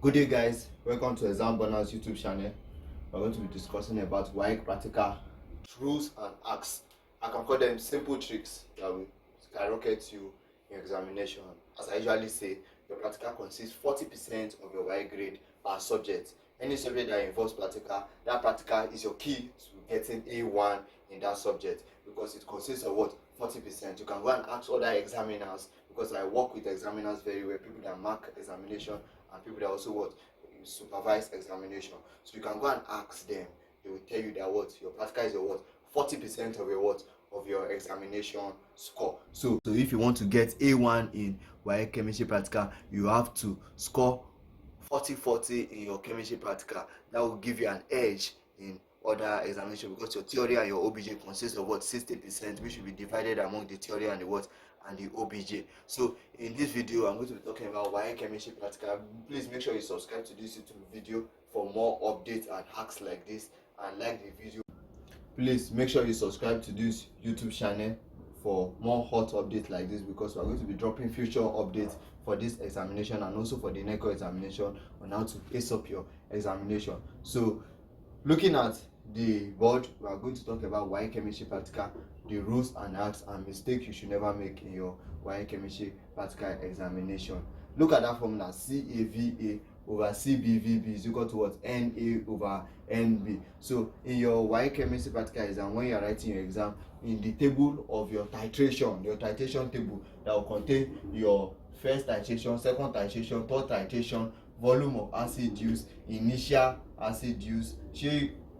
Good day, guys. Welcome to Exam Bonus YouTube channel. We're going to be discussing about WAEC practical rules and acts. I can call them simple tricks that will skyrocket you in examination. As I usually say, your practical consists 40% of your WAEC grade per subject. Any subject that involves practical, that practical is your key to getting A1 in that subject because it consists of what? 40%. You can go and ask other examiners because I work with examiners very well, people that mark examination and people that also what supervise examination. So you can go and ask them. They will tell you that what your practical is your what 40% of your what of your examination score. So if you want to get A1 in WAEC chemistry practical, you have to score 40-40 in your chemistry practical. That will give you an edge in other examination because your theory and your OBJ consists of what 60%, which will be divided among the theory and the what and the OBJ. So in this video, I'm going to be talking about why chemistry practical. Please make sure you subscribe to this YouTube video for more updates and hacks like this, and like the video. Please make sure you subscribe to this YouTube channel for more hot updates like this because we are going to be dropping future updates for this examination and also for the NECO examination on how to ace up your examination. So looking at the board, we are going to talk about why chemistry practical, the rules and acts and mistakes you should never make in your why chemistry practical examination. Look at that formula: CAVA over CBVB is equal to what? NA over NB. So in your why chemistry practical exam, when you are writing your exam, in the table of your titration table that will contain your first titration, second titration, third titration, volume of acid use, initial acid use,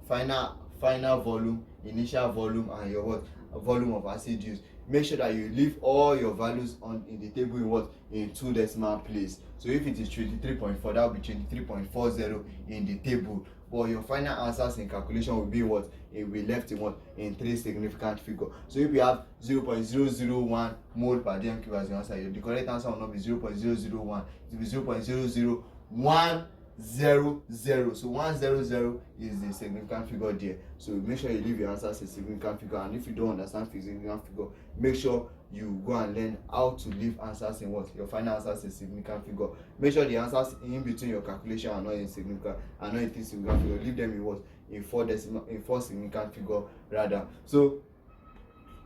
final volume, initial volume, and your what volume of acid use. Make sure that you leave all your values on in the table in what in 2 decimal place. So if it is 23.4, that will be 23.40 in the table, but your final answers in calculation will be what it will be left in what in 3 significant figure. So if you have 0.001 mole per dm cube as your answer, the correct answer will not be 0.001, it will be 0.00100. So 100 is the significant figure there. So make sure you leave your answers a significant figure, and if you don't understand significant figure, make sure you go and learn how to leave answers in what your final answers a significant figure. Make sure the answers in between your calculation are not insignificant, are not in 3 significant figure. Leave them in what in 4 significant figure rather. So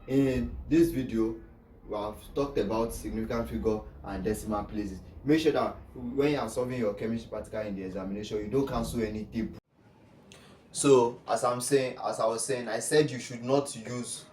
in this video, we have talked about significant figure and decimal places. Make sure that when you are solving your chemistry practical in the examination, you don't cancel any table. So as I was saying, I said you should not use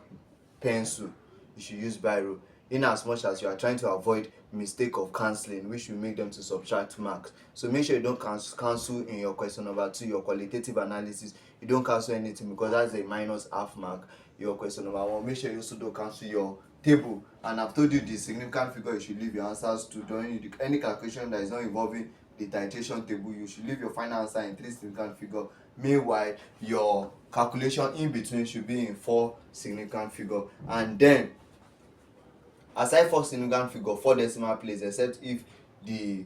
pencil, you should use biro, in as much as you are trying to avoid mistake of cancelling, which will make them to subtract marks. So make sure you don't cancel in your question number 2, your qualitative analysis. You don't cancel anything because that's a minus half mark. Your question number 1, make sure you also don't cancel your table. And I've told you the significant figure you should leave your answers to. During any calculation that is not involving the titration table, you should leave your final answer in 3 significant figure. Meanwhile, your calculation in between should be in 4 significant figure. And then aside 4 significant figure, 4 decimal place, except if the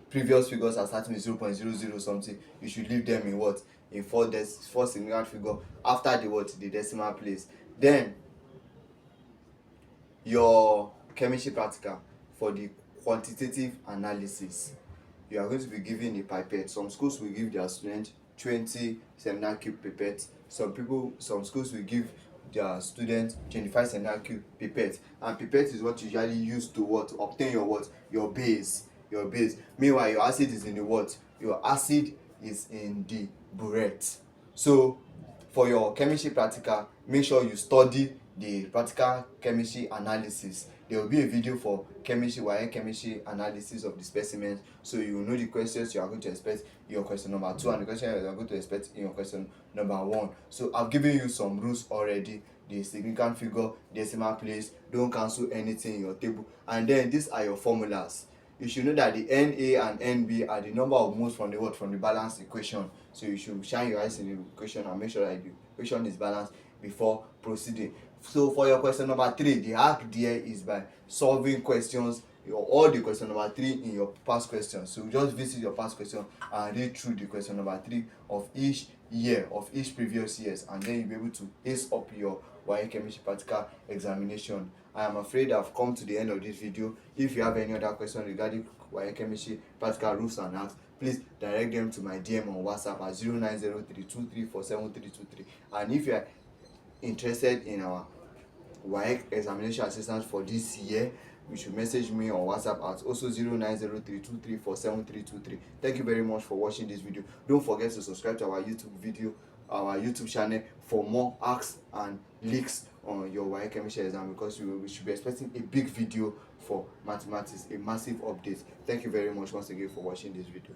previous figures are starting with 0.00 something, you should leave them in what in 4 significant figure after the what the decimal place. Then your chemistry practical, for the quantitative analysis, you are going to be given a pipette. Some schools will give their students 20 seminar cube pipettes. Some schools will give their students 25 seminar cube pipettes, and pipette is what you usually use to what obtain your base. Meanwhile, your acid is in the what your acid is in the burette. So for your chemistry practical, make sure you study the practical chemistry analysis. There will be a video for chemistry analysis of the specimens, so you will know the questions you are going to expect in your question number 2 and the question you are going to expect in your question number 1. So I've given you some rules already: the significant figure, decimal place, don't cancel anything in your table, and then these are your formulas. You should know that the Na and Nb are the number of moles from the balanced equation. So you should shine your eyes in the equation and make sure that the equation is balanced before proceeding. So for your question number 3, the hack there is by solving questions, all the question number 3 in your past questions. So just visit your past question and read through the question number 3 of each year, of each previous years, and then you'll be able to ace up your WAEC chemistry practical examination. I am afraid I've come to the end of this video. If you have any other question regarding WAEC chemistry practical rules and acts, please direct them to my DM on WhatsApp at 090323472323. And if you are interested in our WAEC examination assistance for this year, you should message me on WhatsApp at also 090323472323. Thank you very much for watching this video. Don't forget to subscribe to our YouTube channel for more acts and leaks on your WAEC chemistry exam, because we should be expecting a big video for mathematics, a massive update. Thank you very much once again for watching this video.